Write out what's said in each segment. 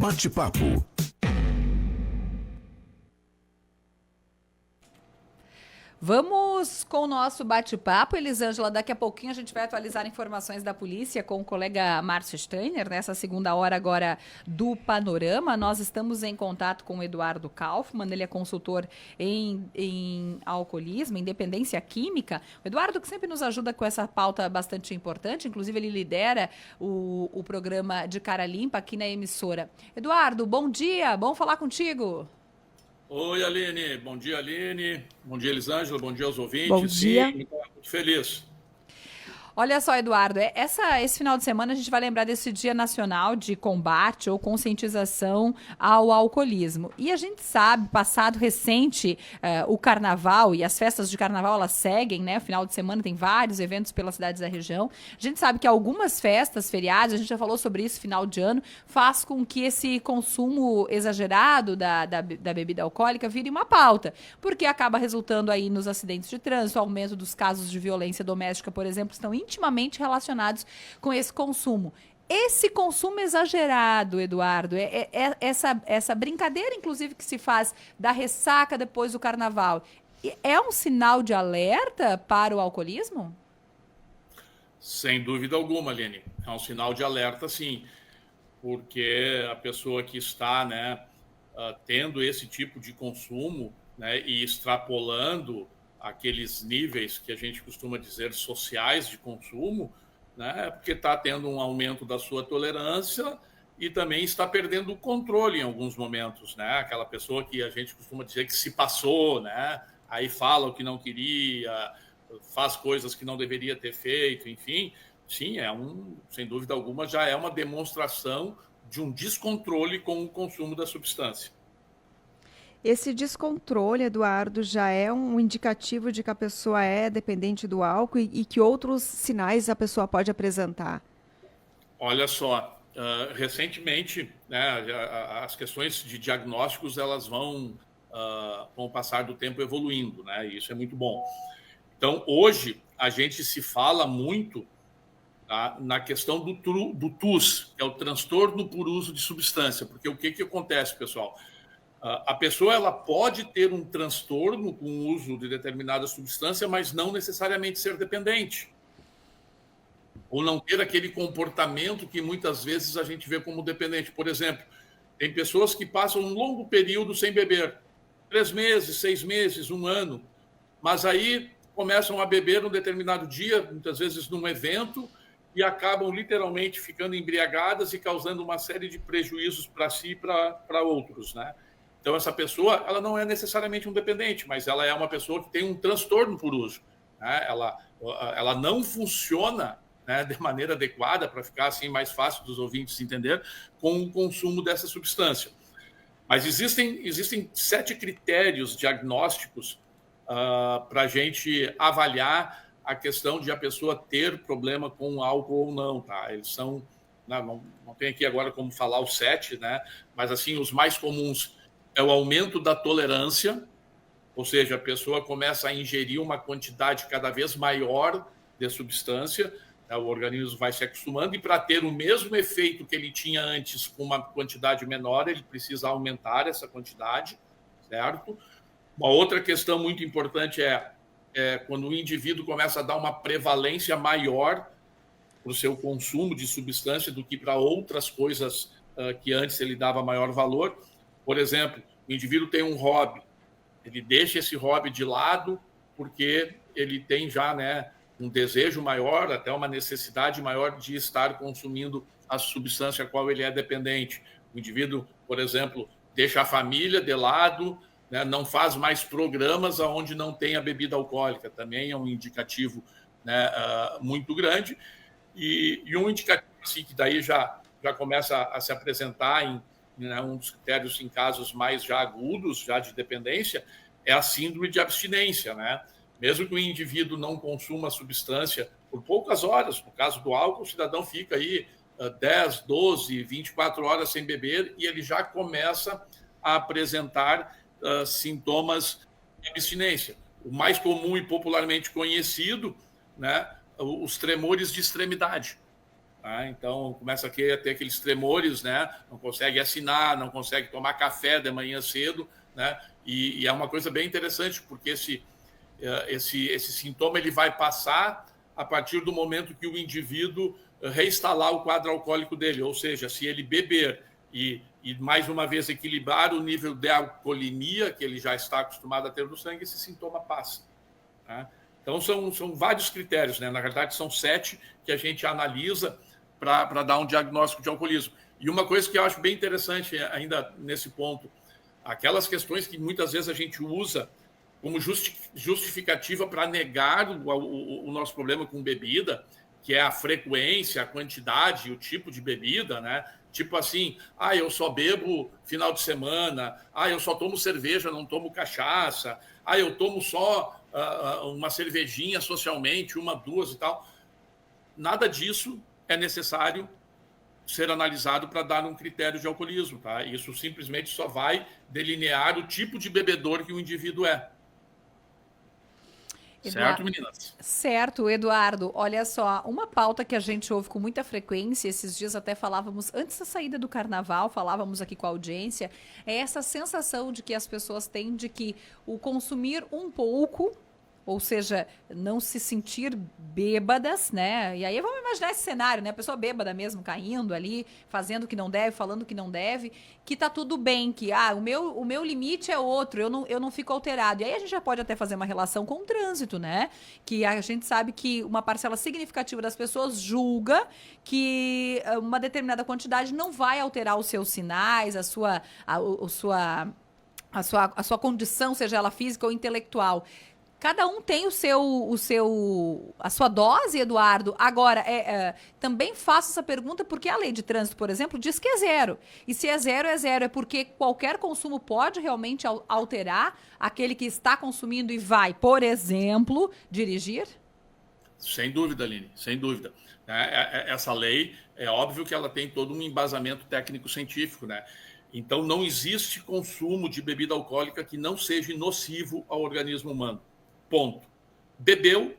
Bate-papo. Vamos com o nosso bate-papo, Elisângela. Daqui a pouquinho a gente vai atualizar informações da polícia com o colega Márcio Steiner, nessa segunda hora agora do Panorama. Nós estamos em contato com o Eduardo Kaufmann, ele é consultor em alcoolismo, em dependência química. O Eduardo que sempre nos ajuda com essa pauta bastante importante, inclusive ele lidera o programa de Cara Limpa aqui na emissora. Eduardo, bom dia, bom falar contigo. Oi, Aline. Bom dia, Aline. Bom dia, Elisângela. Bom dia aos ouvintes. Bom dia. Sim, muito feliz. Olha só, Eduardo, esse final de semana a gente vai lembrar desse Dia Nacional de Combate ou Conscientização ao Alcoolismo. E a gente sabe, passado recente, o Carnaval e as festas de Carnaval, elas seguem, né? Final de semana tem vários eventos pelas cidades da região. A gente sabe que algumas festas, feriados, a gente já falou sobre isso, final de ano, faz com que esse consumo exagerado da bebida alcoólica vire uma pauta, porque acaba resultando aí nos acidentes de trânsito, aumento dos casos de violência doméstica, por exemplo, estão intimamente relacionados com esse consumo. Esse consumo exagerado, Eduardo, essa brincadeira, inclusive, que se faz da ressaca depois do carnaval, é um sinal de alerta para o alcoolismo? Sem dúvida alguma, Aline. É um sinal de alerta, sim, porque a pessoa que está, tendo esse tipo de consumo, né, e extrapolando aqueles níveis que a gente costuma dizer sociais de consumo, né, porque está tendo um aumento da sua tolerância e também está perdendo o controle em alguns momentos, né? Aquela pessoa que a gente costuma dizer que se passou, né? Aí fala o que não queria, faz coisas que não deveria ter feito, enfim. Sim, sem dúvida alguma, já é uma demonstração de um descontrole com o consumo da substância. Esse descontrole, Eduardo, já é um indicativo de que a pessoa é dependente do álcool e que outros sinais a pessoa pode apresentar? Olha só, recentemente, né, as questões de diagnósticos elas vão, com o passar do tempo, evoluindo, né? E isso é muito bom. Então, hoje, a gente se fala muito, tá, na questão do TUS, que é o transtorno por uso de substância, porque o que acontece, pessoal? A pessoa ela pode ter um transtorno com o uso de determinada substância, mas não necessariamente ser dependente. Ou não ter aquele comportamento que muitas vezes a gente vê como dependente. Por exemplo, tem pessoas que passam um longo período sem beber, 3 meses, 6 meses, 1 ano, mas aí começam a beber num determinado dia, muitas vezes num evento, e acabam literalmente ficando embriagadas e causando uma série de prejuízos para si e para outros, né? Então, essa pessoa, ela não é necessariamente um dependente, mas ela é uma pessoa que tem um transtorno por uso, né? Ela não funciona, né, de maneira adequada, para ficar assim mais fácil dos ouvintes entender, com o consumo dessa substância. Mas existem 7 critérios diagnósticos para a gente avaliar a questão de a pessoa ter problema com álcool ou não, tá? Eles são, não tem aqui agora como falar os 7, né? Mas assim, os mais comuns é o aumento da tolerância, ou seja, a pessoa começa a ingerir uma quantidade cada vez maior de substância, né? O organismo vai se acostumando, e para ter o mesmo efeito que ele tinha antes com uma quantidade menor, ele precisa aumentar essa quantidade, certo? Uma outra questão muito importante é quando o indivíduo começa a dar uma prevalência maior para o seu consumo de substância do que para outras coisas que antes ele dava maior valor. Por exemplo, o indivíduo tem um hobby, ele deixa esse hobby de lado porque ele tem já, né, um desejo maior, até uma necessidade maior de estar consumindo a substância a qual ele é dependente. O indivíduo, por exemplo, deixa a família de lado, né, não faz mais programas onde não tem a bebida alcoólica, também é um indicativo, né, muito grande. E um indicativo assim, que daí já começa a se apresentar em, né, um dos critérios em casos mais já agudos, já de dependência, é a síndrome de abstinência, né? Mesmo que o indivíduo não consuma a substância por poucas horas, no caso do álcool, o cidadão fica aí 10, 12, 24 horas sem beber e ele já começa a apresentar sintomas de abstinência. O mais comum e popularmente conhecido, né, os tremores de extremidade. Tá? Então, começa a ter aqueles tremores, né? Não consegue assinar, não consegue tomar café de manhã cedo, né? E é uma coisa bem interessante, porque esse sintoma ele vai passar a partir do momento que o indivíduo reinstalar o quadro alcoólico dele, ou seja, se ele beber e mais uma vez equilibrar o nível de alcoolemia que ele já está acostumado a ter no sangue, esse sintoma passa. Tá? Então, são vários critérios, né? Na verdade, são 7 que a gente analisa para dar um diagnóstico de alcoolismo. E uma coisa que eu acho bem interessante ainda nesse ponto, aquelas questões que muitas vezes a gente usa como justificativa para negar o nosso problema com bebida, que é a frequência, a quantidade, o tipo de bebida, né? Tipo assim, eu só bebo final de semana, eu só tomo cerveja, não tomo cachaça, eu tomo só uma cervejinha socialmente, 1, 2 e tal. Nada disso é necessário ser analisado para dar um critério de alcoolismo, tá? Isso simplesmente só vai delinear o tipo de bebedor que o indivíduo é. Certo, meninas? Certo, Eduardo. Olha só, uma pauta que a gente ouve com muita frequência, esses dias até falávamos, antes da saída do carnaval, falávamos aqui com a audiência, é essa sensação de que as pessoas têm de que o consumir um pouco, ou seja, não se sentir bêbadas, né? E aí vamos imaginar esse cenário, né? A pessoa bêbada mesmo, caindo ali, fazendo o que não deve, falando o que não deve, que tá tudo bem, que o meu limite é outro, eu não fico alterado. E aí a gente já pode até fazer uma relação com o trânsito, né? Que a gente sabe que uma parcela significativa das pessoas julga que uma determinada quantidade não vai alterar os seus sinais, a sua condição, seja ela física ou intelectual. Cada um tem a sua dose, Eduardo. Agora, também faço essa pergunta porque a lei de trânsito, por exemplo, diz que é 0. E se é 0, é 0. É porque qualquer consumo pode realmente alterar aquele que está consumindo e vai, por exemplo, dirigir? Sem dúvida, Aline, sem dúvida. Essa lei, é óbvio que ela tem todo um embasamento técnico-científico, né? Então, não existe consumo de bebida alcoólica que não seja nocivo ao organismo humano. Ponto. Bebeu,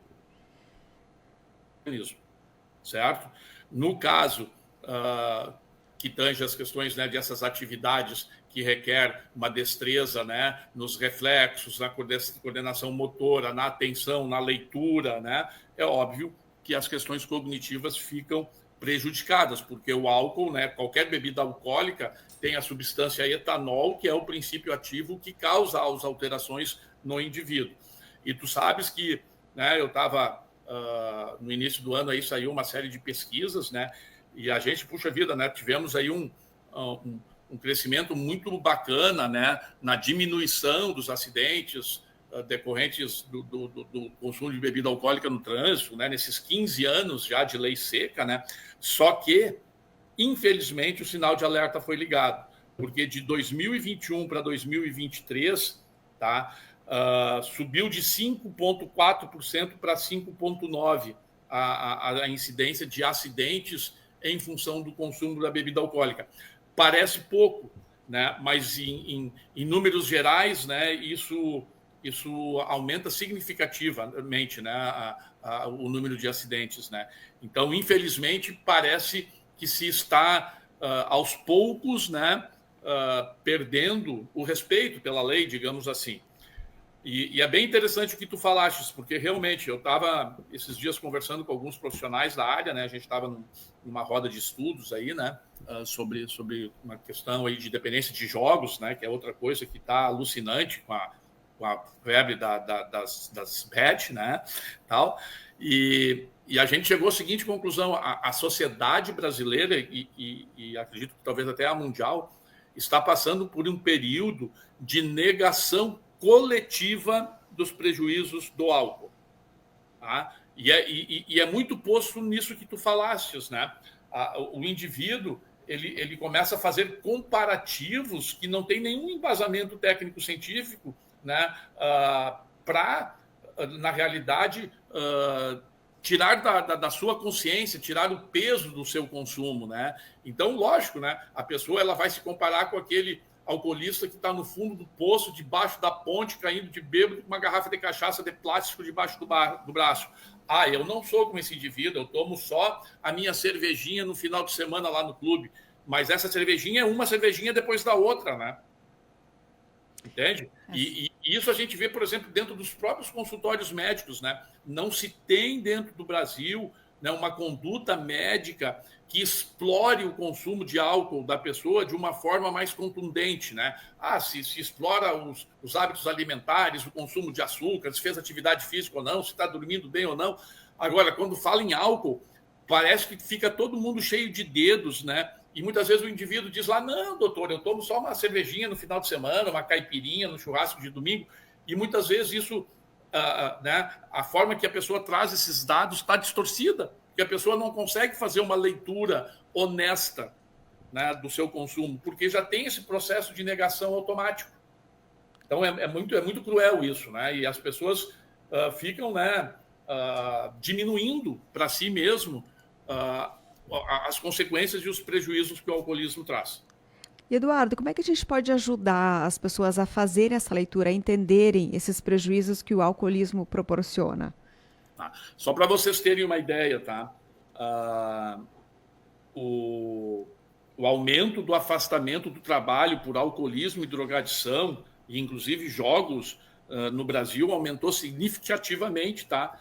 certo? No caso que tange as questões, né, dessas atividades que requer uma destreza, né, nos reflexos, na coordenação motora, na atenção, na leitura, né, é óbvio que as questões cognitivas ficam prejudicadas, porque o álcool, né, qualquer bebida alcoólica tem a substância etanol, que é o princípio ativo que causa as alterações no indivíduo. E tu sabes que, né, eu estava no início do ano, aí saiu uma série de pesquisas, né, e a gente, puxa vida, né, tivemos aí um crescimento muito bacana, né, na diminuição dos acidentes decorrentes do consumo de bebida alcoólica no trânsito, né, nesses 15 anos já de lei seca, né, só que, infelizmente, o sinal de alerta foi ligado, porque de 2021 para 2023, tá, subiu de 5,4% para 5,9% a incidência de acidentes em função do consumo da bebida alcoólica. Parece pouco, né? Mas em números gerais, né, isso aumenta significativamente, né, o número de acidentes, né? Então, infelizmente, parece que se está aos poucos, né, perdendo o respeito pela lei, digamos assim. E é bem interessante o que tu falaste, porque realmente eu estava esses dias conversando com alguns profissionais da área, né? A gente estava numa roda de estudos aí, né? Sobre uma questão aí de dependência de jogos, né? Que é outra coisa que está alucinante com a febre das bet, né? Tal. E a gente chegou à seguinte conclusão: a sociedade brasileira e acredito que talvez até a mundial está passando por um período de negação coletiva dos prejuízos do álcool. Tá? E é muito posto nisso que tu falastes, né? O indivíduo ele começa a fazer comparativos que não tem nenhum embasamento técnico-científico, né? Para, na realidade, tirar da sua consciência, tirar o peso do seu consumo, né? Então, lógico, né? A pessoa ela vai se comparar com aquele alcoolista que está no fundo do poço, debaixo da ponte, caindo de bêbado com uma garrafa de cachaça de plástico debaixo do braço. Ah, eu não sou como esse indivíduo, eu tomo só a minha cervejinha no final de semana lá no clube. Mas essa cervejinha é uma cervejinha depois da outra, né? Entende? E isso a gente vê, por exemplo, dentro dos próprios consultórios médicos, né? Não se tem dentro do Brasil, né, uma conduta médica que explore o consumo de álcool da pessoa de uma forma mais contundente, né? Ah, se explora os hábitos alimentares, o consumo de açúcar, se fez atividade física ou não, se está dormindo bem ou não. Agora, quando fala em álcool, parece que fica todo mundo cheio de dedos, né? E muitas vezes o indivíduo diz lá, não, doutor, eu tomo só uma cervejinha no final de semana, uma caipirinha no churrasco de domingo. E muitas vezes isso, né, a forma que a pessoa traz esses dados está distorcida, porque a pessoa não consegue fazer uma leitura honesta, né, do seu consumo, porque já tem esse processo de negação automático. Então é muito cruel isso, né? E as pessoas ficam, né, diminuindo para si mesmo as consequências e os prejuízos que o alcoolismo traz. Eduardo, como é que a gente pode ajudar as pessoas a fazerem essa leitura, a entenderem esses prejuízos que o alcoolismo proporciona? Tá. Só para vocês terem uma ideia, tá? O aumento do afastamento do trabalho por alcoolismo e drogadição, e inclusive jogos no Brasil, aumentou significativamente, tá?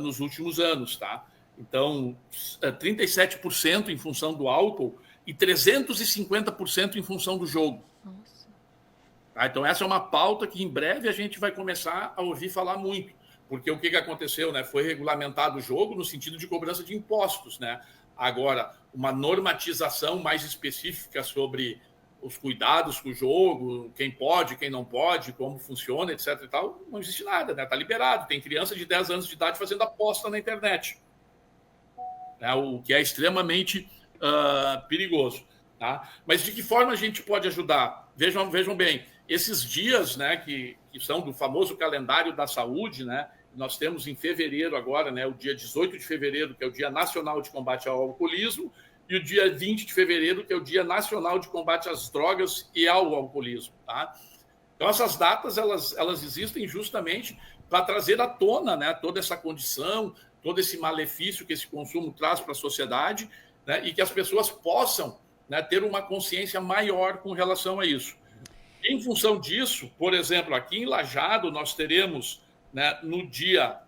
Nos últimos anos, tá? Então, 37% em função do álcool e 350% em função do jogo. Nossa. Tá? Então, essa é uma pauta que em breve a gente vai começar a ouvir falar muito. Porque o que aconteceu, né? Foi regulamentado o jogo no sentido de cobrança de impostos, né? Agora, uma normatização mais específica sobre os cuidados com o jogo, quem pode, quem não pode, como funciona, etc. e tal, não existe nada, né? Está liberado. Tem criança de 10 anos de idade fazendo aposta na internet. O que é extremamente perigoso. Tá? Mas de que forma a gente pode ajudar? Vejam bem, esses dias, né, que são do famoso calendário da saúde, né, nós temos em fevereiro agora, né, o dia 18 de fevereiro, que é o Dia Nacional de Combate ao Alcoolismo, e o dia 20 de fevereiro, que é o Dia Nacional de Combate às Drogas e ao Alcoolismo. Tá? Então, essas datas, elas existem justamente para trazer à tona, né, toda essa condição, todo esse malefício que esse consumo traz para a sociedade, né, e que as pessoas possam, né, ter uma consciência maior com relação a isso. Em função disso, por exemplo, aqui em Lajeado, nós teremos, né, no dia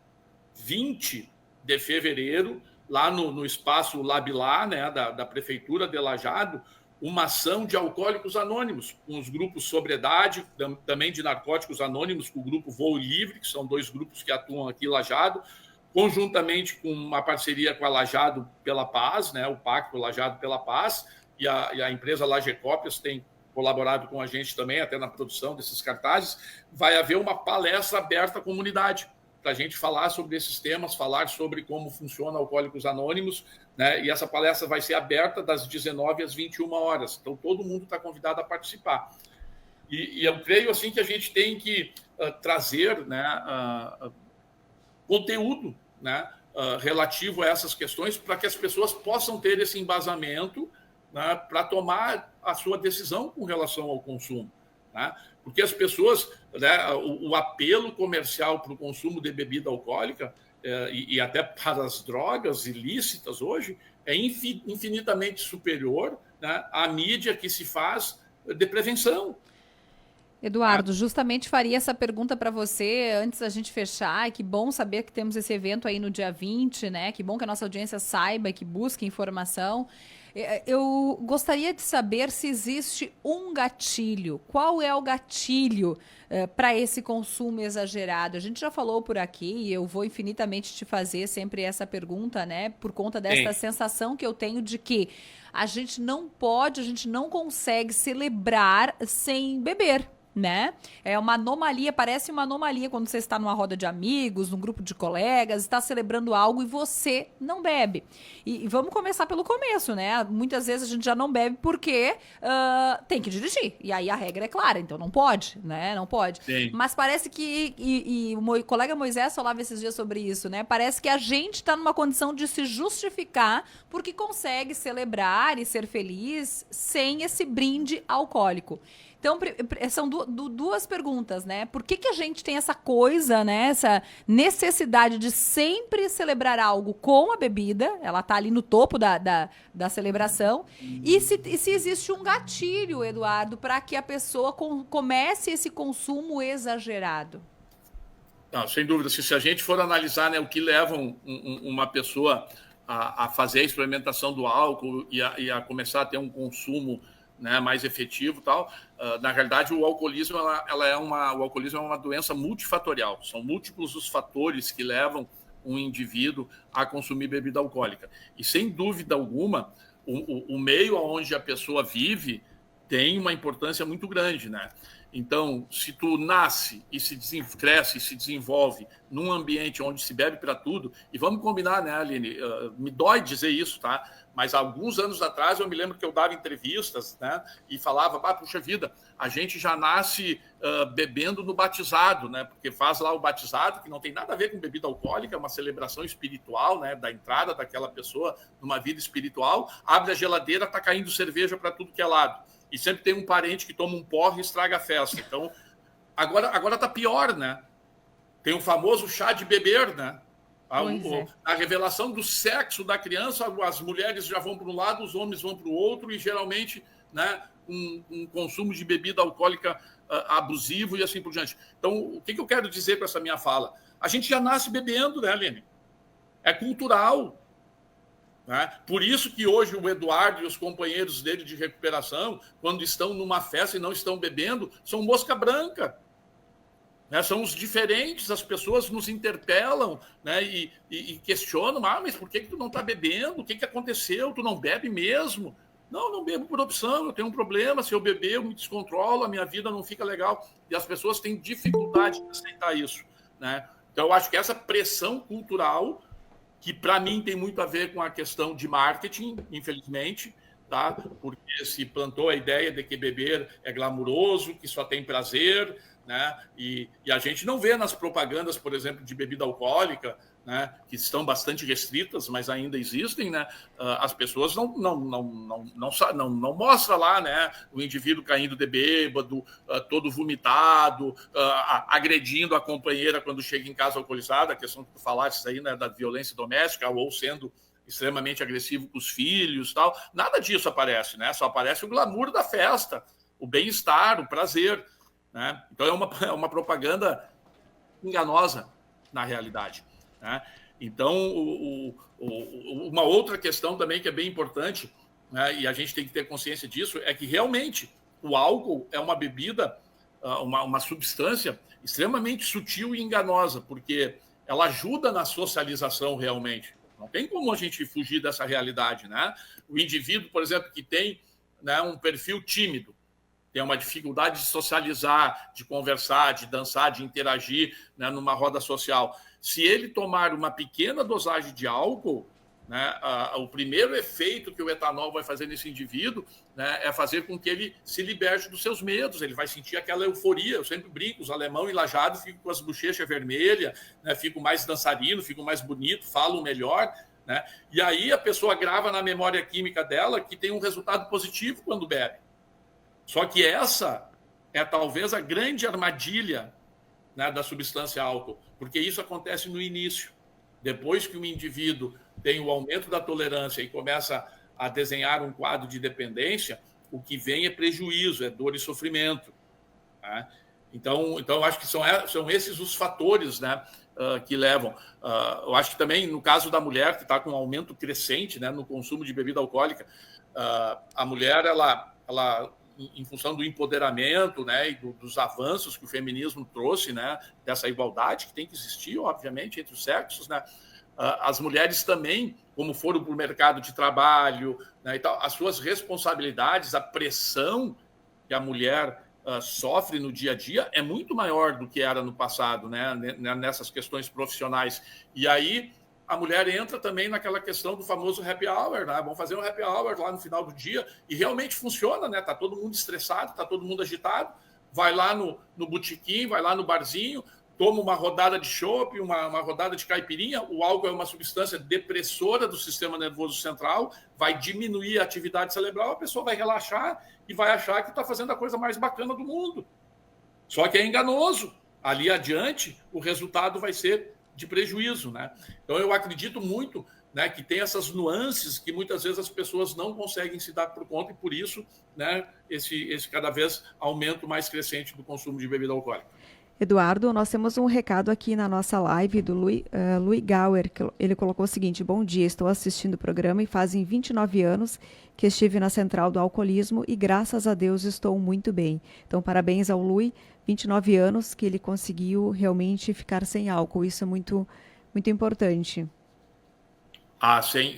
20 de fevereiro, lá no espaço Labilá, né, da Prefeitura de Lajeado, uma ação de alcoólicos anônimos, com os grupos Sobriedade, também de narcóticos anônimos, com o grupo Voo Livre, que são 2 grupos que atuam aqui em Lajeado, conjuntamente com uma parceria com a Lajeado pela Paz, né, o Pacto Lajeado pela Paz, e a empresa Lagecópias tem colaborado com a gente também, até na produção desses cartazes. Vai haver uma palestra aberta à comunidade, para a gente falar sobre esses temas, falar sobre como funciona Alcoólicos Anônimos, né, e essa palestra vai ser aberta das 19 às 21 horas, então todo mundo está convidado a participar. E eu creio assim que a gente tem que trazer, né, conteúdo, né, relativo a essas questões, para que as pessoas possam ter esse embasamento, né, para tomar a sua decisão com relação ao consumo. Né? Porque as pessoas, né, o apelo comercial para o consumo de bebida alcoólica e até para as drogas ilícitas hoje é infinitamente superior, né, à mídia que se faz de prevenção. Eduardo, justamente faria essa pergunta para você antes da gente fechar. Que bom saber que temos esse evento aí no dia 20, né? Que bom que a nossa audiência saiba, que busque informação. Eu gostaria de saber se existe um gatilho. Qual é o gatilho para esse consumo exagerado? A gente já falou por aqui e eu vou infinitamente te fazer sempre essa pergunta, né? Por conta dessa sensação que eu tenho de que a gente não pode, a gente não consegue celebrar sem beber. Né? É uma anomalia, parece uma anomalia quando você está numa roda de amigos, num grupo de colegas, está celebrando algo e você não bebe. E vamos começar pelo começo, né? Muitas vezes a gente já não bebe porque tem que dirigir. E aí a regra é clara, então não pode, né? Não pode. Sim. Mas parece que, e o colega Moisés falava esses dias sobre isso, né? Parece que a gente está numa condição de se justificar porque consegue celebrar e ser feliz sem esse brinde alcoólico. Então, Então, são duas perguntas, né? Por que a gente tem essa coisa, né? Essa necessidade de sempre celebrar algo com a bebida, ela tá ali no topo da celebração, e se existe um gatilho, Eduardo, para que a pessoa comece esse consumo exagerado? Não, sem dúvida, se a gente for analisar, né, o que leva uma pessoa a fazer a experimentação do álcool e a começar a ter um consumo, né, mais efetivo, tal, na realidade o alcoolismo o alcoolismo é uma doença multifatorial. São múltiplos os fatores que levam um indivíduo a consumir bebida alcoólica. E sem dúvida alguma, o meio onde a pessoa vive tem uma importância muito grande, né? Então, se tu nasce e cresce e se desenvolve num ambiente onde se bebe para tudo, e vamos combinar, né, Aline? Me dói dizer isso, tá? Mas alguns anos atrás eu me lembro que eu dava entrevistas, né, e falava, puxa vida, a gente já nasce bebendo no batizado, né? Porque faz lá o batizado, que não tem nada a ver com bebida alcoólica, é uma celebração espiritual, né, da entrada daquela pessoa numa vida espiritual, abre a geladeira, tá caindo cerveja para tudo que é lado. E sempre tem um parente que toma um porre e estraga a festa. Então, agora tá pior, né? Tem o famoso chá de beber, né? A revelação do sexo da criança, as mulheres já vão para um lado, os homens vão para o outro, e geralmente, né, um consumo de bebida alcoólica abusivo e assim por diante. Então, o que eu quero dizer com essa minha fala? A gente já nasce bebendo, né, Aline? É cultural. Né? Por isso que hoje o Eduardo e os companheiros dele de recuperação, quando estão numa festa e não estão bebendo, são mosca branca. Né? São os diferentes, as pessoas nos interpelam, né? e questionam, mas por que tu não está bebendo? O que aconteceu? Tu não bebe mesmo? Não bebo por opção, eu tenho um problema, se eu beber eu me descontrolo, a minha vida não fica legal. E as pessoas têm dificuldade de aceitar isso. Né? Então eu acho que essa pressão cultural, que para mim tem muito a ver com a questão de marketing, infelizmente, tá? Porque se plantou a ideia de que beber é glamuroso, que só tem prazer, né? E a gente não vê nas propagandas, por exemplo, de bebida alcoólica, né, que estão bastante restritas, mas ainda existem, né? As pessoas não mostram lá, né, o indivíduo caindo de bêbado, todo vomitado, agredindo a companheira quando chega em casa alcoolizada, a questão que tu falaste aí, né, da violência doméstica, ou sendo extremamente agressivo com os filhos, tal. Nada disso aparece, né? Só aparece o glamour da festa, o bem-estar, o prazer, né? Então é uma propaganda enganosa na realidade. Né? Então, uma outra questão também que é bem importante, né, e a gente tem que ter consciência disso, é que realmente o álcool é uma bebida, uma substância extremamente sutil e enganosa, porque ela ajuda na socialização realmente. Não tem como a gente fugir dessa realidade. Né? O indivíduo, por exemplo, que tem, né, um perfil tímido, tem uma dificuldade de socializar, de conversar, de dançar, de interagir, né, numa roda social. Se ele tomar uma pequena dosagem de álcool, né, o primeiro efeito que o etanol vai fazer nesse indivíduo, né, é fazer com que ele se liberte dos seus medos, ele vai sentir aquela euforia. Eu sempre brinco, os alemão enlajados ficam com as bochechas vermelhas, né, ficam mais dançarinos, ficam mais bonitos, falam melhor, né, e aí a pessoa grava na memória química dela que tem um resultado positivo quando bebe. Só que essa é talvez a grande armadilha, né, da substância álcool, porque isso acontece no início. Depois que o indivíduo tem o aumento da tolerância e começa a desenhar um quadro de dependência, o que vem é prejuízo, é dor e sofrimento. Né? Então, eu acho que são esses os fatores, né, que levam. Eu acho que também, no caso da mulher, que está com um aumento crescente, né, no consumo de bebida alcoólica, a mulher, ela em função do empoderamento, né, e dos avanços que o feminismo trouxe, né, dessa igualdade que tem que existir, obviamente, entre os sexos, né, as mulheres também, como foram para o mercado de trabalho, né, e tal, as suas responsabilidades, a pressão que a mulher sofre no dia a dia é muito maior do que era no passado, né, nessas questões profissionais. E aí a mulher entra também naquela questão do famoso happy hour, né? Vamos fazer um happy hour lá no final do dia, e realmente funciona, né? Tá todo mundo estressado, tá todo mundo agitado, vai lá no botequim, vai lá no barzinho, toma uma rodada de chopp, uma rodada de caipirinha, o álcool é uma substância depressora do sistema nervoso central, vai diminuir a atividade cerebral, a pessoa vai relaxar e vai achar que está fazendo a coisa mais bacana do mundo. Só que é enganoso. Ali adiante, o resultado vai ser de prejuízo, né? Então, eu acredito muito, né, que tem essas nuances que muitas vezes as pessoas não conseguem se dar por conta e, por isso, né, esse cada vez aumento mais crescente do consumo de bebida alcoólica. Eduardo, nós temos um recado aqui na nossa live do Louis Gauer, que ele colocou o seguinte: bom dia, estou assistindo o programa e fazem 29 anos que estive na Central do Alcoolismo e graças a Deus estou muito bem. Então, parabéns ao Louis, 29 anos que ele conseguiu realmente ficar sem álcool, isso é muito, muito importante.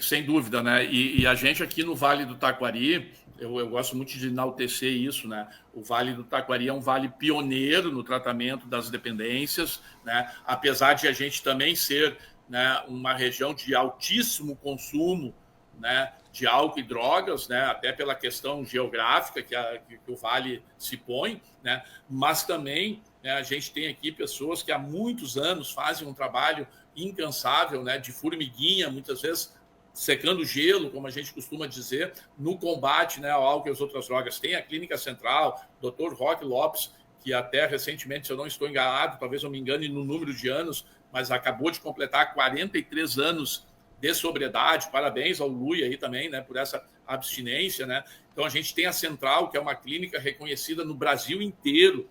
Sem dúvida, né? E a gente aqui no Vale do Taquari, eu gosto muito de enaltecer isso, né? O Vale do Taquari é um vale pioneiro no tratamento das dependências, né? Apesar de a gente também ser, né, uma região de altíssimo consumo, né, de álcool e drogas, né? Até pela questão geográfica que o vale se põe, né? Mas também, né, a gente tem aqui pessoas que há muitos anos fazem um trabalho incansável, né, de formiguinha, muitas vezes secando gelo, como a gente costuma dizer, no combate, né, ao álcool e às outras drogas. Tem a Clínica Central, Dr. Roque Lopes, que até recentemente, se eu não estou enganado, talvez eu me engane no número de anos, mas acabou de completar 43 anos de sobriedade. Parabéns ao Lui aí também, né, por essa abstinência, né? Então a gente tem a Central, que é uma clínica reconhecida no Brasil inteiro,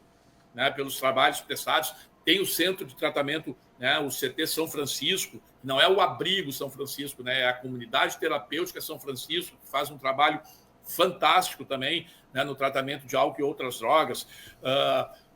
né, pelos trabalhos prestados. Tem o Centro de Tratamento, né, o CT São Francisco, não é o Abrigo São Francisco, né, é a Comunidade Terapêutica São Francisco, que faz um trabalho fantástico também, né, no tratamento de álcool e outras drogas.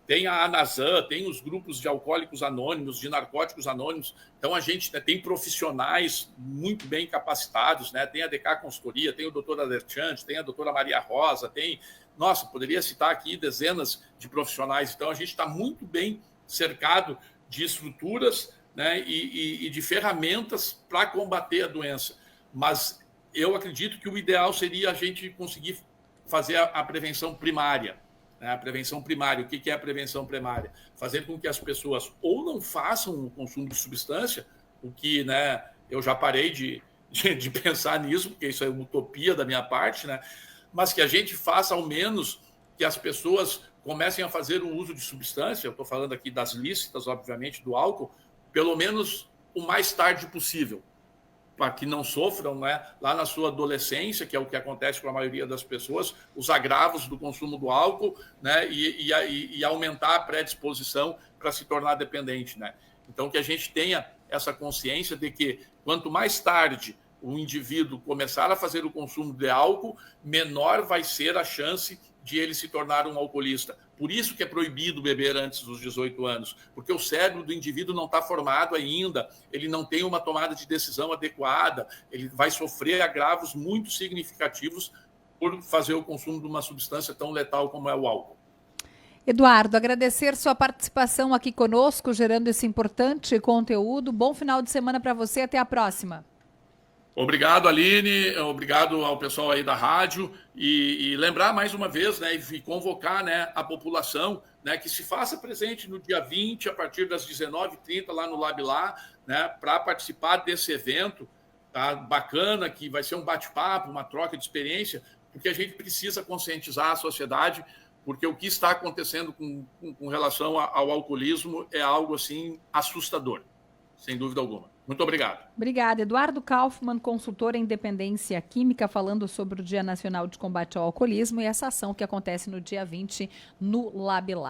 Tem a ANASAN, tem os grupos de alcoólicos anônimos, de narcóticos anônimos. Então, a gente, né, tem profissionais muito bem capacitados, né? Tem a DK Consultoria, tem o doutor Aderchante, tem a doutora Maria Rosa, tem... Nossa, poderia citar aqui dezenas de profissionais. Então, a gente está muito bem cercado de estruturas, né, e de ferramentas para combater a doença. Mas eu acredito que o ideal seria a gente conseguir fazer a prevenção primária. A prevenção primária. O que é a prevenção primária? Fazer com que as pessoas ou não façam o consumo de substância, o que, né, eu já parei de pensar nisso, porque isso é uma utopia da minha parte, né? Mas que a gente faça ao menos que as pessoas comecem a fazer o uso de substância, eu estou falando aqui das lícitas, obviamente, do álcool, pelo menos o mais tarde possível, para que não sofram, né, lá na sua adolescência, que é o que acontece com a maioria das pessoas, os agravos do consumo do álcool, né, e aumentar a predisposição para se tornar dependente, né? Então, que a gente tenha essa consciência de que quanto mais tarde o indivíduo começar a fazer o consumo de álcool, menor vai ser a chance de ele se tornar um alcoolista. Por isso que é proibido beber antes dos 18 anos, porque o cérebro do indivíduo não está formado ainda, ele não tem uma tomada de decisão adequada, ele vai sofrer agravos muito significativos por fazer o consumo de uma substância tão letal como é o álcool. Eduardo, agradecer sua participação aqui conosco, gerando esse importante conteúdo. Bom final de semana para você, até a próxima. Obrigado, Aline, obrigado ao pessoal aí da rádio e lembrar mais uma vez, né, e convocar, né, a população, né, que se faça presente no dia 20, a partir das 19h30, lá no Lab Lá, né, para participar desse evento, tá, bacana, que vai ser um bate-papo, uma troca de experiência, porque a gente precisa conscientizar a sociedade, porque o que está acontecendo com relação ao alcoolismo é algo, assim, assustador, sem dúvida alguma. Muito obrigado. Obrigada. Eduardo Kaufmann, consultor em dependência química, falando sobre o Dia Nacional de Combate ao Alcoolismo e essa ação que acontece no dia 20 no Lab Lá.